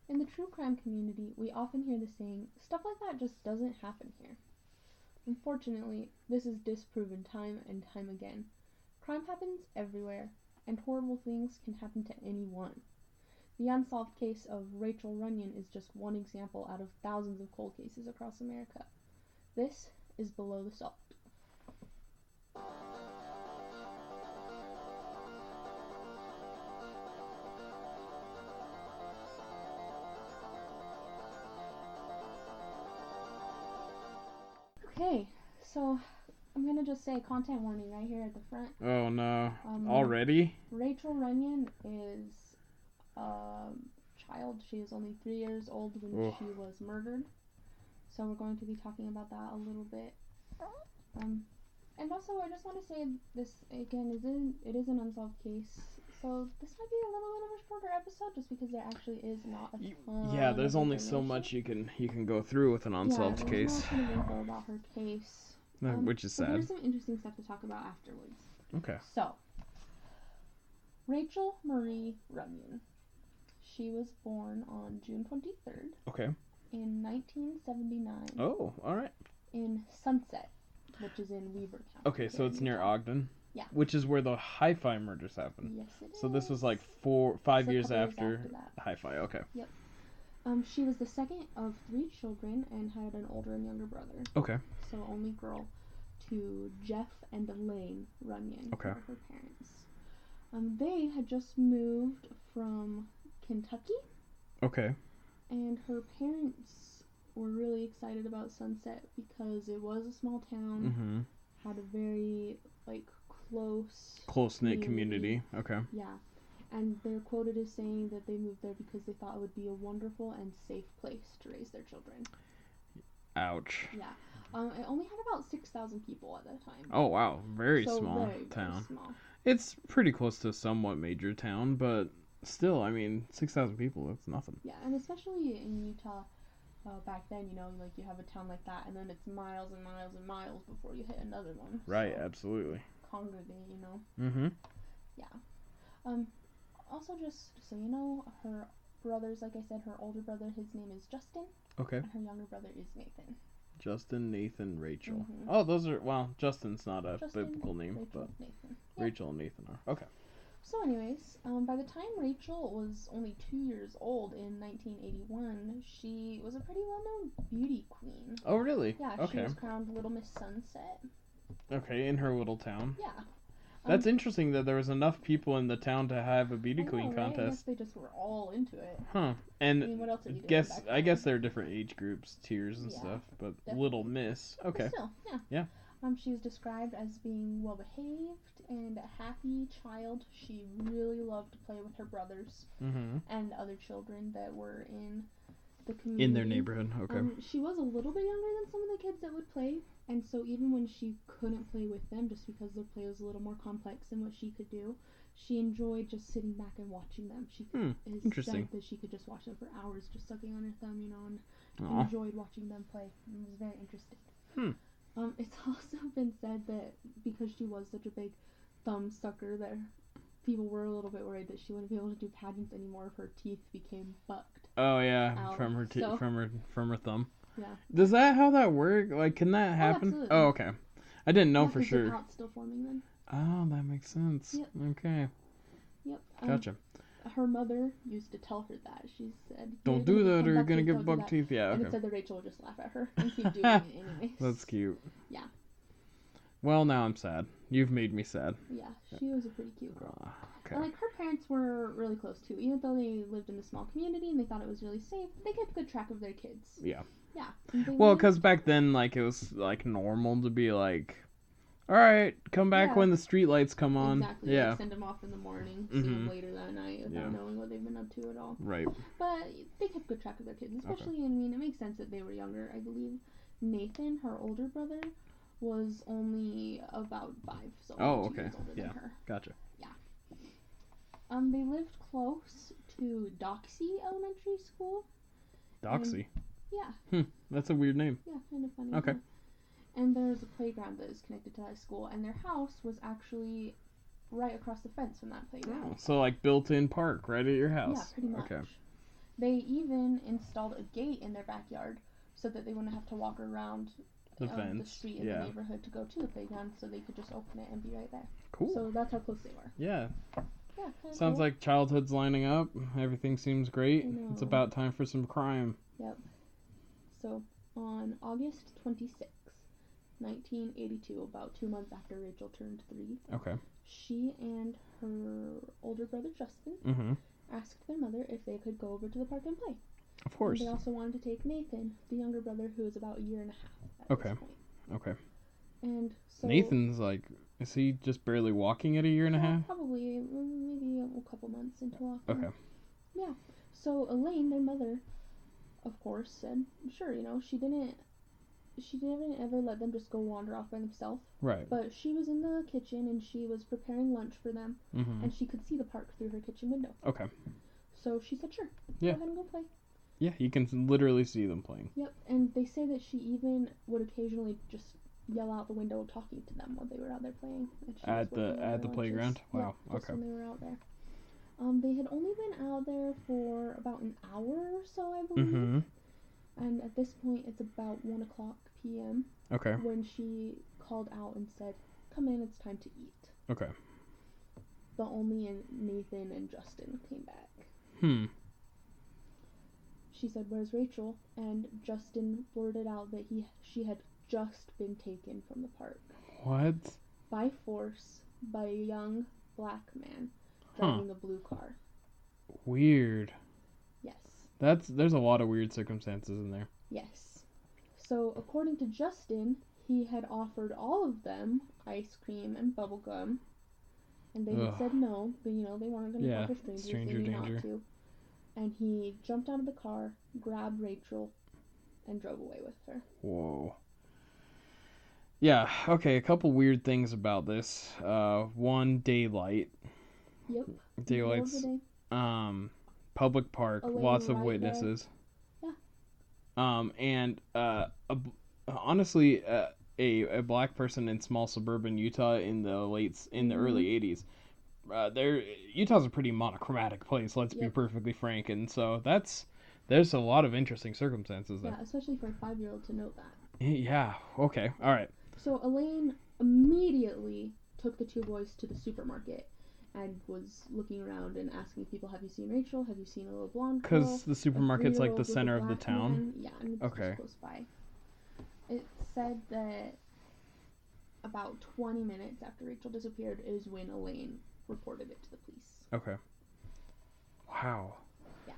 In the true crime community, we often hear the saying, stuff like that just doesn't happen here. Unfortunately, this is disproven time and time again. Crime happens everywhere, and horrible things can happen to anyone. The unsolved case of Rachael Runyan is just one example out of thousands of cold cases across America. This is Below the Salt. Okay, so I'm gonna just say content warning right here at the front. Oh no. Already? Rachael Runyan is a child. She is only 3 years old when she was murdered. So we're going to be talking about that a little bit. And also, I just want to say this again. It is an unsolved case, so this might be a little bit of a shorter episode, just because there actually is not a ton. Yeah, there's only so much you can go through with an unsolved case. Yeah, there's not a ton of info about her case, which is sad. There's some interesting stuff to talk about afterwards. Okay. So, Rachael Marie Runyan. She was born on June 23rd. Okay. In 1979. Oh, all right. In Sunset, which is in Weaver County. Okay, so it's near Ogden? Yeah. Which is where the hi-fi murders happened. Yes, it is. So this was like 5 years after hi-fi, okay. Yep. She was the second of 3 children and had an older and younger brother. Okay. So only girl to Jeff and Elaine Runyan. Okay. Were her parents. They had just moved from Kentucky. Okay. And her parents were really excited about Sunset because it was a small town, had a very, close-knit community. Okay. Yeah. And they're quoted as saying that they moved there because they thought it would be a wonderful and safe place to raise their children. Ouch. Yeah. It only had about 6,000 people at that time. Oh, wow. Very small town. Very small. It's pretty close to a somewhat major town, but still, I mean, 6,000 people, that's nothing. Yeah, and especially in Utah, back then, you have a town like that, and then it's miles and miles and miles before you hit another one. Right, so absolutely. Congregate, Mm-hmm. Yeah. Also, just so you know, her brothers, like I said, her older brother, his name is Justin. Okay. And her younger brother is Nathan. Justin, Nathan, Rachel. Oh, those are, Justin's not a biblical name, Rachel, but Nathan. Rachel and Nathan are. Okay. So anyways, by the time Rachel was only 2 years old in 1981, she was a pretty well-known beauty queen. Oh, really? Yeah, okay. She was crowned Little Miss Sunset. Okay, in her little town. Yeah. That's interesting that there was enough people in the town to have a beauty queen contest. Right? I guess they just were all into it. Huh. And I mean, what else did you do back then? I guess there are different age groups, tiers and stuff, but definitely. Little Miss. Okay. But still, yeah. Yeah. She was described as being well-behaved and a happy child. She really loved to play with her brothers and other children that were in the community. In their neighborhood, okay. She was a little bit younger than some of the kids that would play, and so even when she couldn't play with them, just because their play was a little more complex than what she could do, she enjoyed just sitting back and watching them. She interesting. said that she could just watch them for hours, just sucking on her thumb, and enjoyed watching them play. And was very interested. It's also been said that because she was such a big thumb sucker, that people were a little bit worried that she wouldn't be able to do pageants anymore if her teeth became bucked. Oh yeah, out. from her thumb. Yeah. Does that how that work? Like, can that happen? Absolutely. Oh, okay. I didn't know for sure. The knot's still forming then. Oh, that makes sense. Yep. Okay. Yep. Gotcha. Her mother used to tell her that. She said, "Don't do that, or you're gonna get buck teeth." Yeah. And okay. it said that Rachel would just laugh at her and keep doing it anyways. That's cute. Yeah. Well, now I'm sad. You've made me sad. Yeah, she was a pretty cute girl. Okay. And, her parents were really close too. Even though they lived in a small community and they thought it was really safe, they kept good track of their kids. Yeah. Yeah. Well, because back then, it was, normal to be all right, come back when the street lights come on. Exactly. Yeah. Send them off in the morning, see them later that night without knowing what they've been up to at all. Right. But they kept good track of their kids, especially, it makes sense that they were younger. I believe Nathan, her older brother, was only about 5, so 2 years older than her. Gotcha. Yeah. They lived close to Doxy Elementary School. Doxy? Yeah. That's a weird name. Yeah, kind of funny. Okay. And there's a playground that is connected to that school, and their house was actually right across the fence from that playground. Oh, so built-in park right at your house. Yeah, pretty much. Okay. They even installed a gate in their backyard so that they wouldn't have to walk around the street in the neighborhood to go to the playground, so they could just open it and be right there. Cool. So that's how close they were. Yeah. Yeah, sounds cool. like childhood's lining up. Everything seems great. It's about time for some crime. Yep. So on August 26, 1982, about 2 months after Rachel turned 3, okay, she and her older brother Justin asked their mother if they could go over to the park and play. Of course. And they also wanted to take Nathan, the younger brother, who was about a year and a half at this point. Okay. And so Nathan's like, is he just barely walking at a year and a half? Probably, maybe a couple months into walking. Okay. Yeah. So Elaine, their mother, of course, said, sure, she didn't ever let them just go wander off by themselves. Right. But she was in the kitchen and she was preparing lunch for them, and she could see the park through her kitchen window. Okay. So she said, sure, yeah, go ahead and go play. Yeah, you can literally see them playing. Yep, and they say that she even would occasionally just yell out the window talking to them while they were out there playing. At the playground? Wow, yeah, just when they were out there. They had only been out there for about an hour or so, I believe. And at this point, it's about 1 o'clock p.m. Okay. When she called out and said, come in, it's time to eat. Okay. But only Nathan and Justin came back. She said, where's Rachel? And Justin blurted out that she had just been taken from the park. What? By force, by a young black man driving a blue car. Weird. Yes. There's a lot of weird circumstances in there. Yes. So, according to Justin, he had offered all of them ice cream and bubble gum, and they had said no, but they weren't going to talk to strangers. Stranger they knew danger. not to. And he jumped out of the car, grabbed Rachel, and drove away with her. Whoa. Yeah, okay, a couple weird things about this. One, daylight. Yep. Daylight's, public park, lots of witnesses. There. Yeah. And, honestly, a black person in small suburban Utah in the early 80s, Utah's a pretty monochromatic place, let's be perfectly frank, and so there's a lot of interesting circumstances there. Yeah, especially for a 5-year-old to know that. Yeah, okay, alright. So Elaine immediately took the two boys to the supermarket and was looking around and asking people, have you seen Rachel? Have you seen a little blonde girl? Because the supermarket's like the center of the town? Man? Yeah, and it's just close by. It said that about 20 minutes after Rachel disappeared is when Elaine reported it to the police. Okay. Wow. Yeah.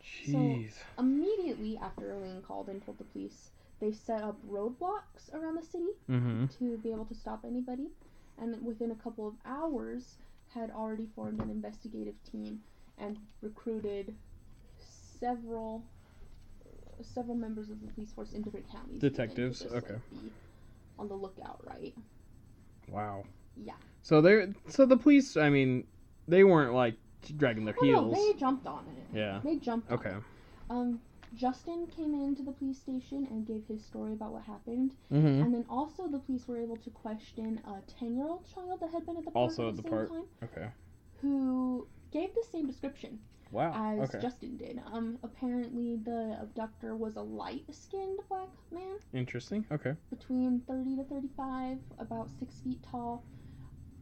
Jeez. So, immediately after Elaine called and told the police, they set up roadblocks around the city to be able to stop anybody. And within a couple of hours, had already formed an investigative team and recruited several members of the police force in different counties. Detectives, just, okay. Be on the lookout, right? Wow. Yeah. So the police, I mean, they weren't like dragging their heels. No, they jumped on it. Yeah. They jumped on it. Okay. Justin came into the police station and gave his story about what happened. And then also the police were able to question a 10-year-old child that had been at the park at the same time. Okay. Who gave the same description. Wow. As Justin did. Apparently the abductor was a light-skinned black man. Interesting. Okay. Between 30 to 35, about 6 feet tall,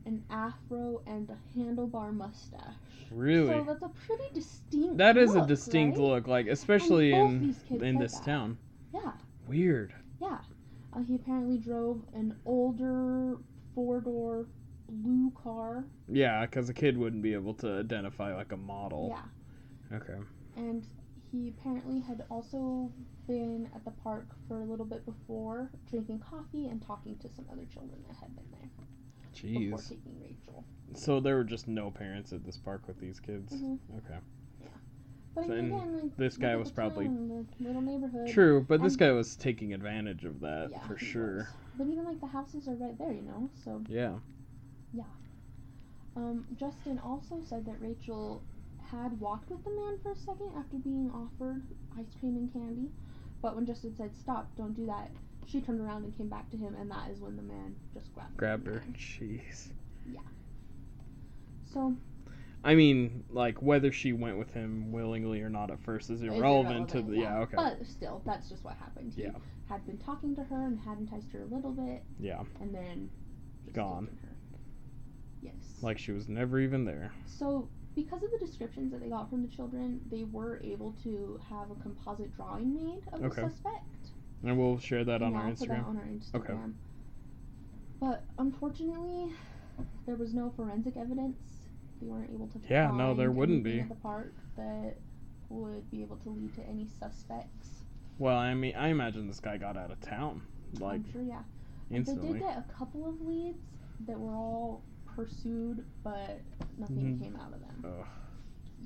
an afro, and a handlebar mustache. Really? So that's a pretty distinct That is look, a distinct right? look, like, especially in this that. town. Yeah. Weird. Yeah. He apparently drove an older 4-door blue car. Yeah, because a kid wouldn't be able to identify, like, a model. Yeah. Okay. And he apparently had also been at the park for a little bit before, drinking coffee and talking to some other children that had been there. Jeez. Before taking Rachel. So there were just no parents at this park with these kids? Okay. Yeah. But So, again, like, this guy was probably... the little neighborhood. True, but this guy was taking advantage of that, for he sure. was. But even, like, the houses are right there, so... Yeah. Yeah. Justin also said that Rachel had walked with the man for a second after being offered ice cream and candy, but when Justin said, stop, don't do that, she turned around and came back to him, and that is when the man just grabbed her. Jeez. Yeah. So... I mean, like, whether she went with him willingly or not at first is irrelevant to the... Yeah, okay. But still, that's just what happened. He had been talking to her and had enticed her a little bit. Yeah. And then just gone. taken her. Yes. Like she was never even there. So, because of the descriptions that they got from the children, they were able to have a composite drawing made of the suspect. And we'll share that on our Instagram. Put that on our Instagram. Okay. But unfortunately, there was no forensic evidence. They weren't able to find there wouldn't be at the park that would be able to lead to any suspects. Well, I mean, I imagine this guy got out of town, like, I'm sure, yeah. instantly. They did get a couple of leads that were all pursued, but nothing came out of them. Ugh.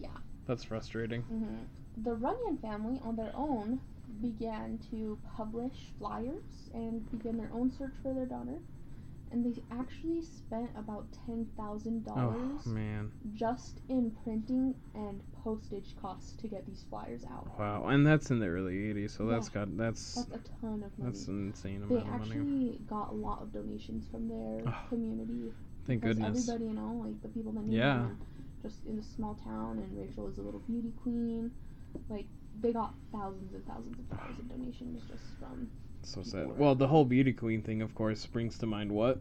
Yeah. That's frustrating. Mm-hmm. The Runyan family, on their own, began to publish flyers and begin their own search for their daughter. And they actually spent about $10,000 just in printing and postage costs to get these flyers out. Wow, and that's in the early 80s, so that's a ton of money. That's an insane amount of money. They actually got a lot of donations from their community. Thank goodness. Everybody, like the people that knew them, just in a small town, and Rachel is a little beauty queen. Like, they got thousands and thousands of dollars in donations just from... So sad. Well, the whole beauty queen thing, of course, brings to mind what?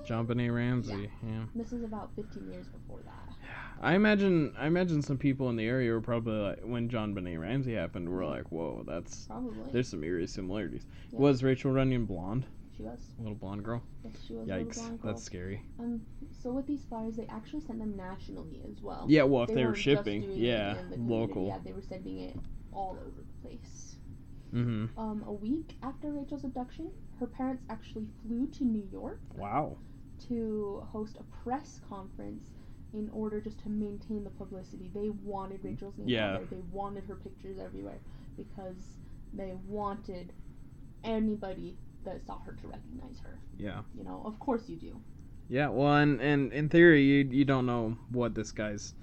JonBenet Ramsey. Yeah. This is about 15 years before that. I imagine some people in the area were probably like, when JonBenet Ramsey happened, were like, whoa, that's... Probably. There's some eerie similarities. Yeah. Was Rachael Runyan blonde? She was. A little blonde girl? Yes, she was. Yikes, a little blonde girl. That's scary. So with these flyers, they actually sent them nationally as well. Yeah, well, if they were shipping, local. Yeah, they were sending it all over the place. Mm-hmm. A week after Rachel's abduction, her parents actually flew to New York. Wow. To host a press conference in order just to maintain the publicity. They wanted Rachel's name out there. They wanted her pictures everywhere because they wanted anybody that saw her to recognize her. Yeah. You know, of course you do. Yeah, well, and in theory, you don't know what this guy's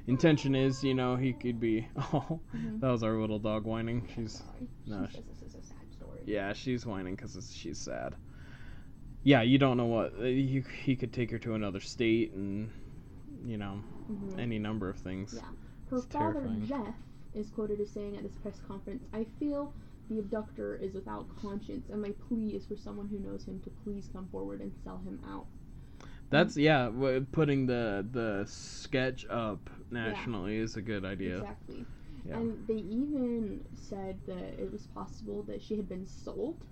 intention is. You know, he could be... Oh, that was our little dog whining. She's... No, she says this is a sad story. Yeah, she's whining because she's sad. Yeah, you don't know what... He could take her to another state and, you know, any number of things. Yeah. Her father, Jeff, is quoted as saying at this press conference, "I feel the abductor is without conscience, and my plea is for someone who knows him to please come forward and sell him out." That's, putting the sketch up nationally is a good idea. Exactly. Yeah. And they even said that it was possible that she had been sold.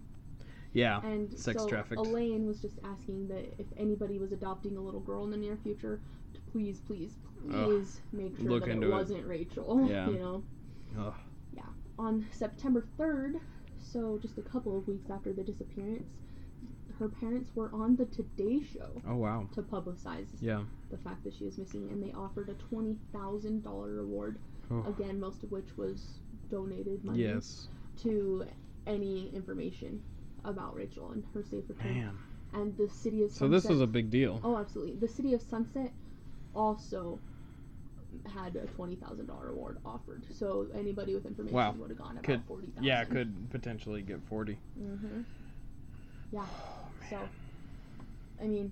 Yeah, and sex trafficked. Elaine was just asking that if anybody was adopting a little girl in the near future, to please make sure that it wasn't Rachel. Yeah. You know? Ugh. Yeah. On September 3rd, so just a couple of weeks after the disappearance, her parents were on the Today Show. Oh, wow. To publicize the fact that she was missing, and they offered a $20,000 reward. Oh. Again, most of which was donated money to any information about Rachel and her safe return. Man. And the city of Sunset... So this was a big deal. Oh, absolutely. The city of Sunset also had a $20,000 reward offered. So anybody with information would have gone about $40,000. Yeah, could potentially get 40. Mm-hmm. Yeah. So, I mean,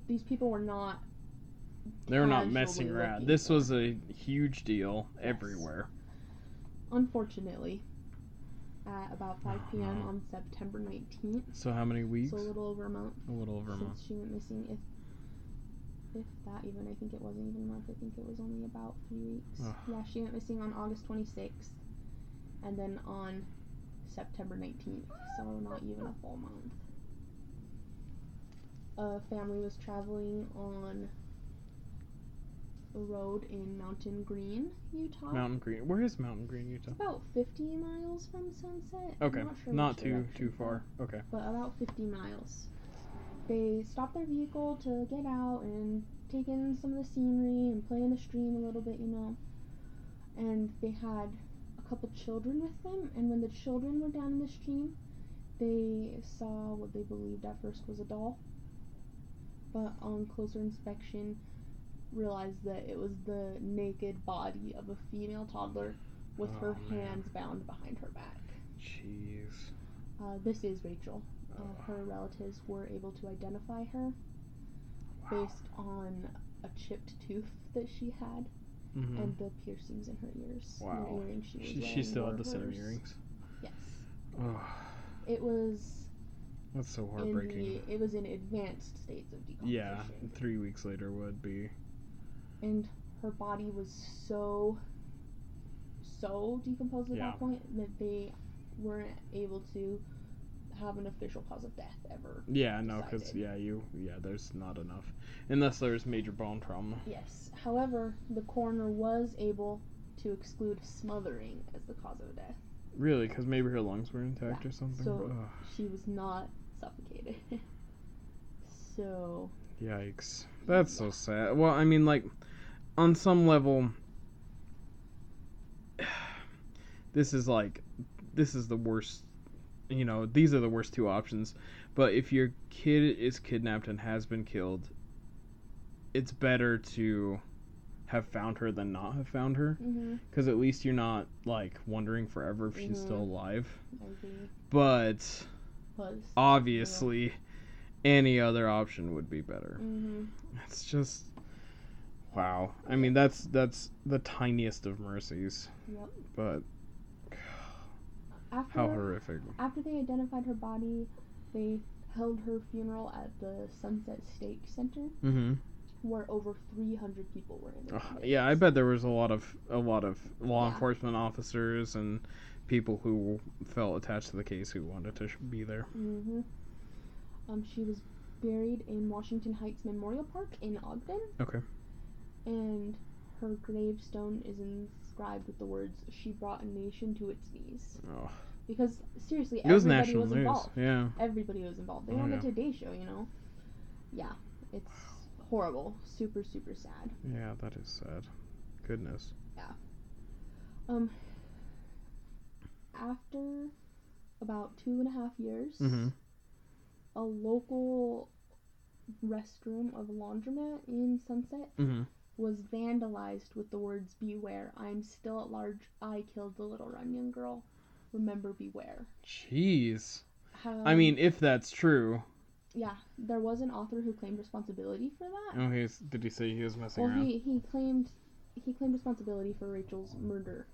these people were not... They were not messing around. This was a huge deal everywhere. Unfortunately, at about 5 p.m. on September 19th. So how many weeks? So a little over a month. A little over a month. Since she went missing, if that even, I think it wasn't even a month. I think it was only about 3 weeks. Oh. Yeah, she went missing on August 26th, and then on September 19th. So not even a full month. A family was traveling on a road in Mountain Green, Utah. Mountain Green. Where is Mountain Green, Utah? About 50 miles from Sunset. Okay, not too far. Okay. But about 50 miles. They stopped their vehicle to get out and take in some of the scenery and play in the stream a little bit, you know. And they had a couple children with them, and when the children were down in the stream, they saw what they believed at first was a doll. But on closer inspection, realized that it was the naked body of a female toddler with her hands bound behind her back. Jeez. This is Rachel. Her relatives were able to identify her based on a chipped tooth that she had, and the piercings in her ears. Wow. The earrings she was wearing. She still had the hers. same earrings. Yes. Oh. It was. That's so heartbreaking. It was in advanced states of decomposition. Yeah, 3 weeks later would be. And her body was so decomposed at that point that they weren't able to have an official cause of death ever. Yeah, no, because there's not enough unless there's major bone trauma. Yes. However, the coroner was able to exclude smothering as the cause of death. Really? Because maybe her lungs were intact or something? So she was not suffocated. So... Yikes. That's so sad. Well, I mean, like, on some level, this is the worst, these are the worst two options. But if your kid is kidnapped and has been killed, it's better to have found her than not have found her. Because at least you're not, like, wondering forever if she's still alive. But obviously, any other option would be better. It's just, wow. I mean, that's the tiniest of mercies. Yep. But how horrific. After they identified her body, they held her funeral at the Sunset Stake Center, where over 300 people were in attendance. Yeah, I bet there was a lot of law enforcement officers and people who felt attached to the case who wanted to be there. She was buried in Washington Heights Memorial Park in Ogden. Okay. And her gravestone is inscribed with the words, "She brought a nation to its knees." Oh. Because, seriously, it was everybody national was news. involved. Yeah. Everybody was involved. They were on the Today Show, Yeah, it's horrible. Super, super sad. Yeah, that is sad. Goodness. Yeah. After about 2.5 years, a local restroom of a laundromat in Sunset was vandalized with the words, "Beware, I'm still at large. I killed the little Runyan girl. Remember, beware." Jeez. I mean, if that's true. Yeah, there was an author who claimed responsibility for that. Oh, did he say he was messing around? Well, he claimed responsibility for Rachel's murder.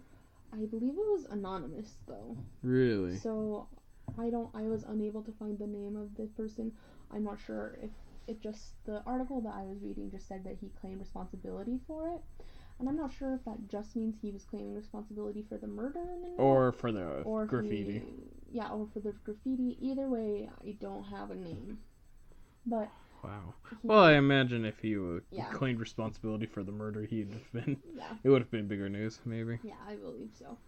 I believe it was anonymous, though. Really? So, I was unable to find the name of the person. I'm not sure if it just, the article that I was reading just said that he claimed responsibility for it. And I'm not sure if that just means he was claiming responsibility for the murder or for the graffiti. Or for the graffiti. Either way, I don't have a name. But wow. Well, I imagine if he claimed responsibility for the murder, it would have been bigger news, maybe. Yeah, I believe so.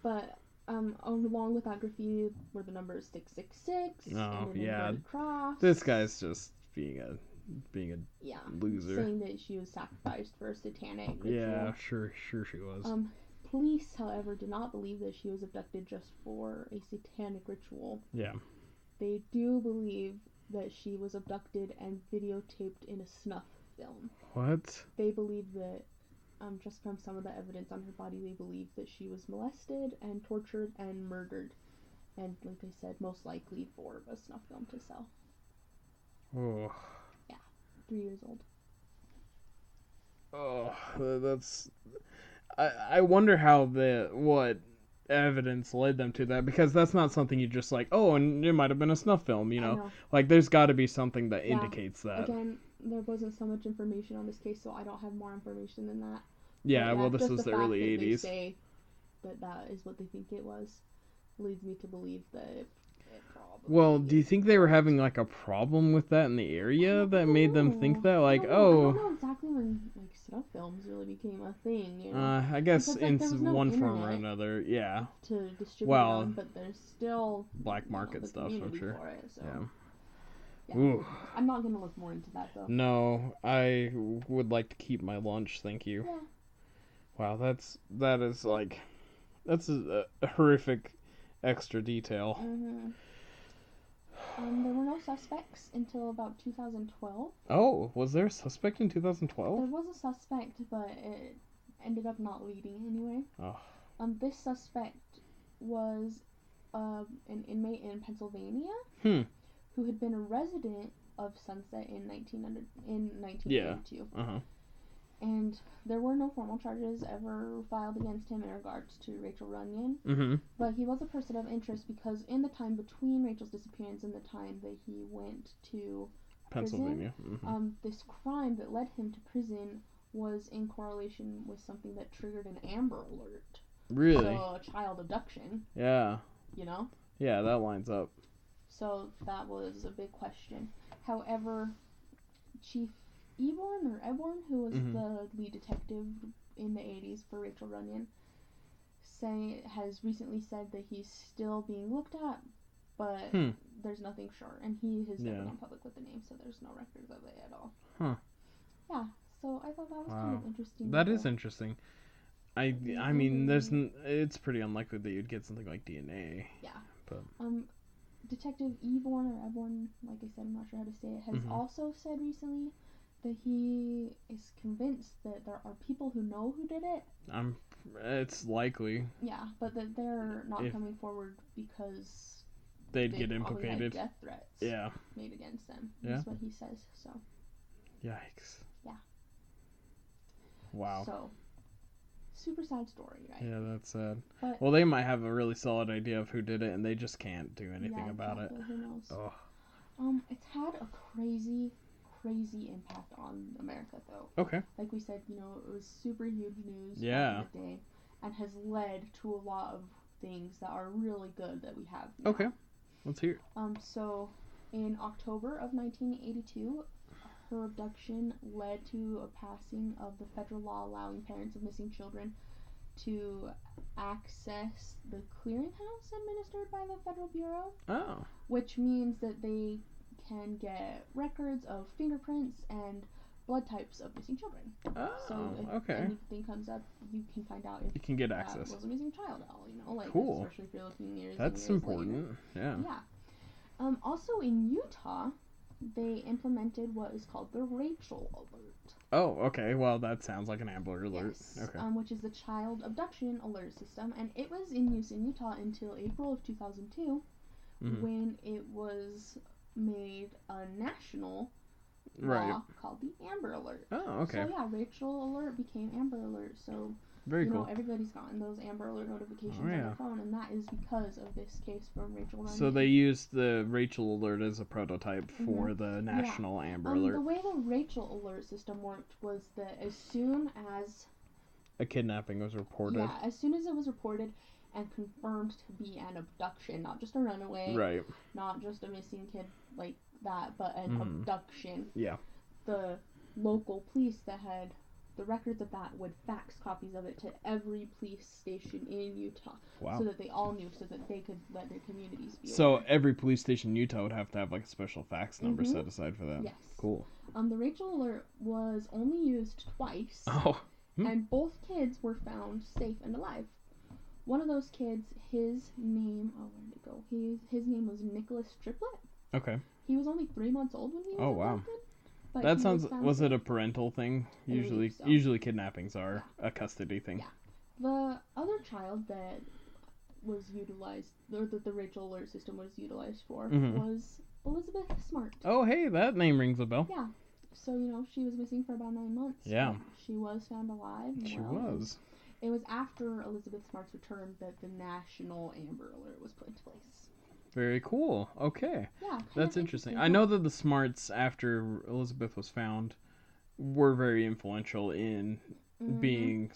But along with that graffiti were the numbers 666 and an inverted cross. This guy's just being a loser. Saying that she was sacrificed for a satanic ritual. Yeah, sure she was. Police, however, did not believe that she was abducted just for a satanic ritual. Yeah. They do believe that she was abducted and videotaped in a snuff film. What? They believe that, just from some of the evidence on her body, they believe that she was molested and tortured and murdered. And, like I said, most likely for a snuff film to sell. Oh. 3 years old. Oh, that's... I wonder how what evidence led them to that, because that's not something you just like, oh, and it might have been a snuff film, I know. Like, there's got to be something that indicates that. Again, there wasn't so much information on this case, so I don't have more information than that. Yeah, well, this was the early 80s. They say that is what they think it was, leads me to believe that it probably... Well, do you think they were having, like, a problem with that in the area that made them think that? Like, I don't know exactly when, like, snuff films really became a thing, I guess because, in one form or another, yeah. To distribute them, but there's still... black market stuff, I'm sure. For it, so. Yeah. Ooh. I'm not going to look more into that, though. No, I would like to keep my lunch, thank you. Yeah. Wow, that's a horrific extra detail. There were no suspects until about 2012. Oh, was there a suspect in 2012? There was a suspect, but it ended up not leading anywhere. Oh. This suspect was an inmate in Pennsylvania who had been a resident of Sunset in 1992. Yeah. And there were no formal charges ever filed against him in regards to Rachael Runyan. Mm-hmm. But he was a person of interest because in the time between Rachel's disappearance and the time that he went to Pennsylvania. prison, this crime that led him to prison was in correlation with something that triggered an Amber Alert. Really? So a child abduction. Yeah. You know? Yeah, that lines up. So that was a big question. However, Chief Eborn, who was the lead detective in the 80s for Rachael Runyan, has recently said that he's still being looked at, but there's nothing sure. And he has never gone public with the name, so there's no records of it at all. Huh. Yeah, so I thought that was kind of interesting. That is interesting. I mean, it's pretty unlikely that you'd get something like DNA. Yeah. But Detective Eborn, like I said, I'm not sure how to say it, has also said recently that he is convinced that there are people who know who did it. It's likely. Yeah, but that they're not coming forward because they'd get implicated. Had death threats made against them. That's what he says. So. Yikes. Yeah. Wow. So. Super sad story, right? Yeah, that's sad. But, well, they might have a really solid idea of who did it, and they just can't do anything about it. Who knows? Oh. It's had a crazy impact on America, though. Okay. Like we said, it was super huge news back in the day, and has led to a lot of things that are really good that we have now. Okay. Let's hear it. So, in October of 1982, her abduction led to a passing of the federal law allowing parents of missing children to access the clearinghouse administered by the Federal Bureau. Oh. Which means that they can get records of fingerprints and blood types of missing children. Oh, so if anything comes up, you can find out if you can get access. Was a missing child at all, like cool. Especially if you're looking years. That's important. Later. Yeah. Also in Utah, they implemented what is called the Rachael Alert. Oh, okay. Well, that sounds like an Amber Alert. Yes. Okay. Which is the Child Abduction Alert System, and it was in use in Utah until April of 2002, when it was made a national law called the Amber Alert. Oh, okay. So yeah, Rachael Alert became Amber Alert. So very cool. Everybody's gotten those Amber Alert notifications on their phone, and that is because of this case from Rachael Runyan. So they used the Rachael Alert as a prototype for the national Amber Alert. The way the Rachael Alert system worked was that as soon as a kidnapping was reported. Yeah, as soon as it was reported and confirmed to be an abduction, not just a runaway, right? Not just a missing kid like that, but an abduction. Yeah. The local police that had the records of that would fax copies of it to every police station in Utah. Wow. So that they all knew, so that they could let their communities be So every police station in Utah would have to have like a special fax number set aside for that. Yes. Cool. The Rachael Alert was only used twice. Oh. And both kids were found safe and alive. One of those kids, his name, where did it go? His name was Nicholas Triplett. Okay. He was only 3 months old when he was abducted. But that sounds. Was it a parental thing? Usually kidnappings are a custody thing. Yeah. The other child that was utilized, or that the Rachael Alert system was utilized for, was Elizabeth Smart. Oh, hey, that name rings a bell. Yeah. So she was missing for about 9 months. Yeah. She was found alive. She was. It was after Elizabeth Smart's return that the national Amber Alert was put into place. Very cool. Okay. Yeah. That's interesting. I know that the Smarts, after Elizabeth was found, were very influential in being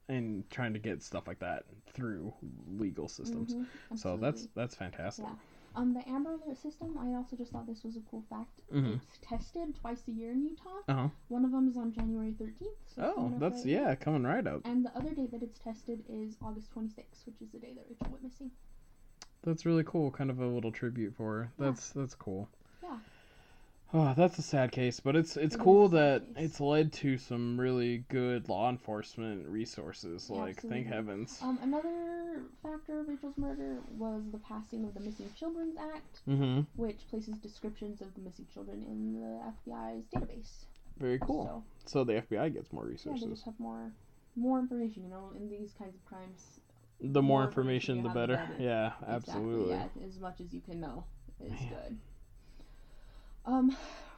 and trying to get stuff like that through legal systems. So that's fantastic. Yeah. The Amber Alert system, I also just thought this was a cool fact. It's tested twice a year in Utah. One of them is on January 13th. So that's coming right up. And the other date that it's tested is August 26th, which is the day that Rachael went missing. That's really cool. Kind of a little tribute for her. That's cool. Yeah. Oh, that's a sad case, but it's cool that it's led to some really good law enforcement resources. Yeah, like, thank heavens. Another factor of Rachael's murder was the passing of the Missing Children's Act, which places descriptions of the missing children in the FBI's database. Very cool. So the FBI gets more resources. Yeah, they just have more information. In these kinds of crimes. The more information, the better. Yeah, exactly, absolutely. Yeah, as much as you can know is good.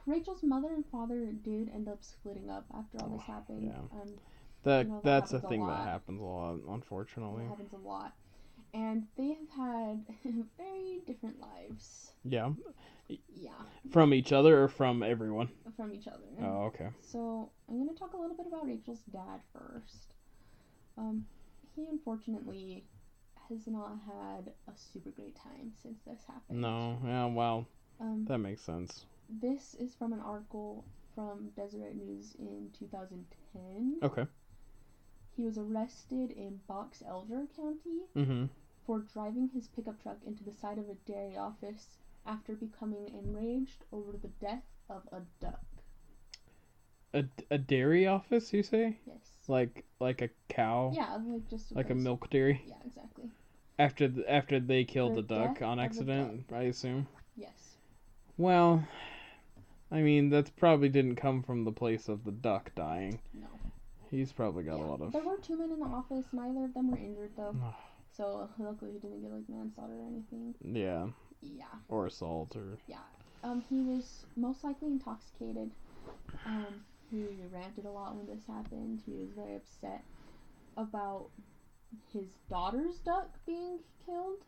Rachel's mother and father did end up splitting up after all this happened. Yeah. That That's a happens thing a lot. that happens a lot, unfortunately. It happens a lot. And they have had very different lives. Yeah. Yeah. From each other or from everyone? From each other. Oh, okay. So I'm going to talk a little bit about Rachel's dad first. He unfortunately has not had a super great time since this happened. No, yeah, well, that makes sense. This is from an article from Deseret News in 2010. Okay. He was arrested in Box Elder County for driving his pickup truck into the side of a dairy office after becoming enraged over the death of a duck. A dairy office, you say? Yes. Like a cow? Yeah, like just like a milk dairy. Yeah, exactly. After they killed the duck death on of a accident, duck. I assume. Yes. Well, I mean that probably didn't come from the place of the duck dying. No. He's probably got a lot of. There were 2 men in the office. Neither of them were injured though. So luckily he didn't get like manslaughter or anything. Yeah. Yeah. Or assault or. Yeah. He was most likely intoxicated. He ranted a lot when this happened. He was very upset about his daughter's duck being killed.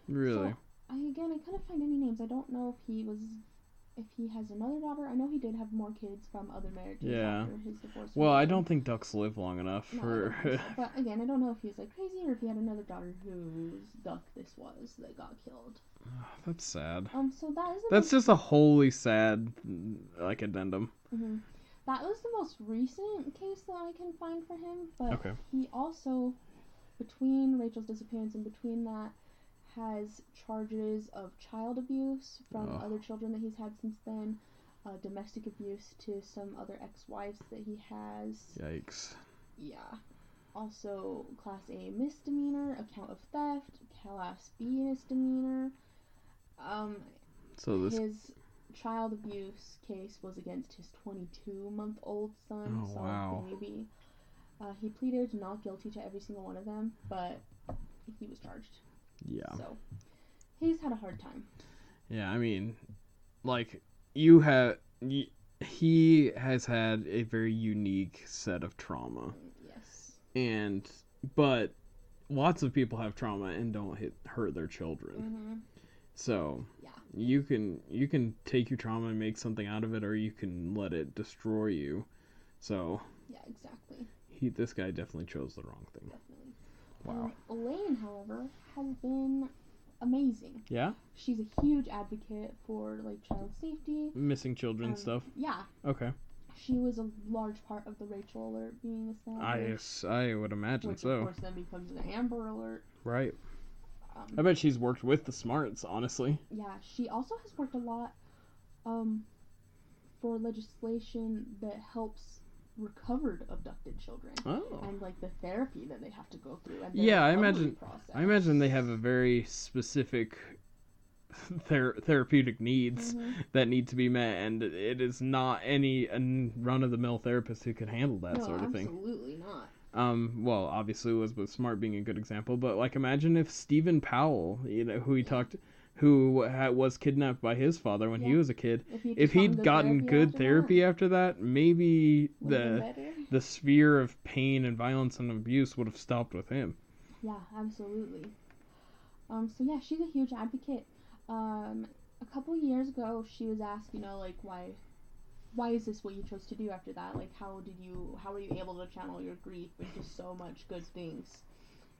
Really? So, I couldn't find any names. I don't know if he has another daughter. I know he did have more kids from other marriages after his divorce. Well, I don't think ducks live long enough for. So. But again, I don't know if he's like crazy or if he had another daughter whose duck this was that got killed. That's sad. So that's just a wholly sad like addendum. Mm-hmm. That was the most recent case that I can find for him, but he also, between Rachel's disappearance and between that, has charges of child abuse from other children that he's had since then, domestic abuse to some other ex-wives that he has. Yikes. Yeah. Also, Class A misdemeanor, account of theft, Class B misdemeanor. So his child abuse case was against his 22-month-old son, baby. He pleaded not guilty to every single one of them, but he was charged. Yeah. So he's had a hard time. Yeah, I mean, like he has had a very unique set of trauma. Yes. But lots of people have trauma and don't hurt their children. So you can take your trauma and make something out of it, or you can let it destroy you. So yeah, exactly. This guy definitely chose the wrong thing. Definitely. Wow. Elaine, however, has been amazing. Yeah? She's a huge advocate for like child safety, missing children stuff. Yeah. Okay. She was a large part of the Rachel alert being established. I would imagine which so. Of course then becomes the Amber alert. Right. I bet she's worked with the smarts, honestly. Yeah, she also has worked a lot for legislation that helps recovered abducted children. Oh. And like the therapy that they have to go through. And I imagine they have a very specific therapeutic needs that need to be met, and it is not any run-of-the-mill therapist who can handle that sort of thing. Absolutely not. Well, obviously Elizabeth Smart being a good example, but like imagine if Stephen Powell, who was kidnapped by his father when he was a kid, if he'd gotten good therapy after that, maybe the sphere of pain and violence and abuse would have stopped with him. Yeah, absolutely. So yeah, she's a huge advocate. A couple of years ago, she was asked, like, why is this what you chose to do after that? Like, how were you able to channel your grief into so much good things?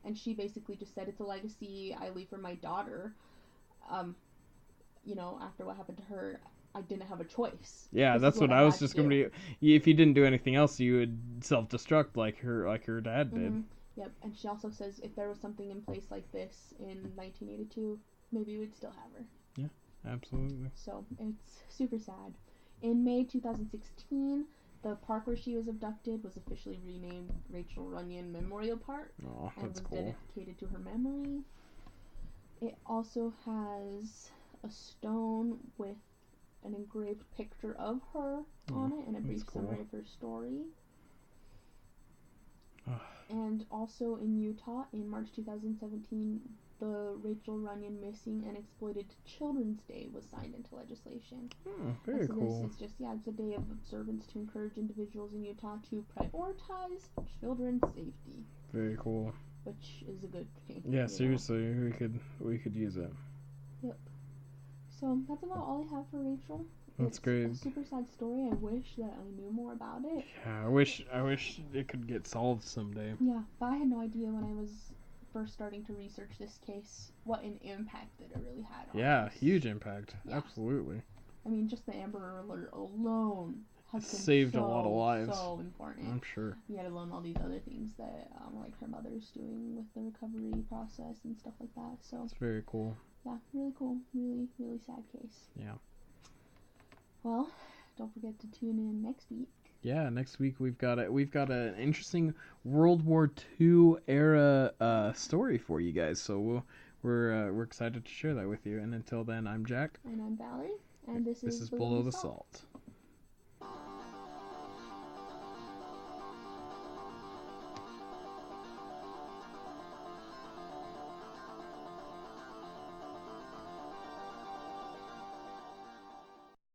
And she basically just said, it's a legacy I leave for my daughter. After what happened to her, I didn't have a choice. Yeah, that's what I was just going to be. If you didn't do anything else, you would self-destruct like her dad did. Yep, and she also says if there was something in place like this in 1982, maybe we'd still have her. Yeah, absolutely. So it's super sad. In May 2016, the park where she was abducted was officially renamed Rachael Runyan Memorial Park. Oh, that's and was cool. dedicated to her memory. It also has a stone with an engraved picture of her on it and a brief summary of her story. And also in Utah, in March 2017, the Rachael Runyan Missing and Exploited Children's Day was signed into legislation. Very cool. This is just, it's a day of observance to encourage individuals in Utah to prioritize children's safety. Very cool. Which is a good thing. Yeah, seriously, we could use it. Yep. So that's about all I have for Rachael. That's great. It's a super sad story. I wish that I knew more about it. Yeah, I wish it could get solved someday. Yeah, but I had no idea when I was first starting to research this case what an impact that it really had on us. Huge impact. Yeah. Absolutely. I mean, just the Amber Alert alone has saved a lot of lives. So important. I'm sure. Let alone all these other things that like her mother's doing with the recovery process and stuff like that. So it's very cool. Yeah, really cool. Really, really sad case. Yeah. Well, don't forget to tune in next week. Yeah, next week we've got an interesting World War II era story for you guys. So we're excited to share that with you. And until then, I'm Jack. And I'm Valerie. And this is Below the Salt.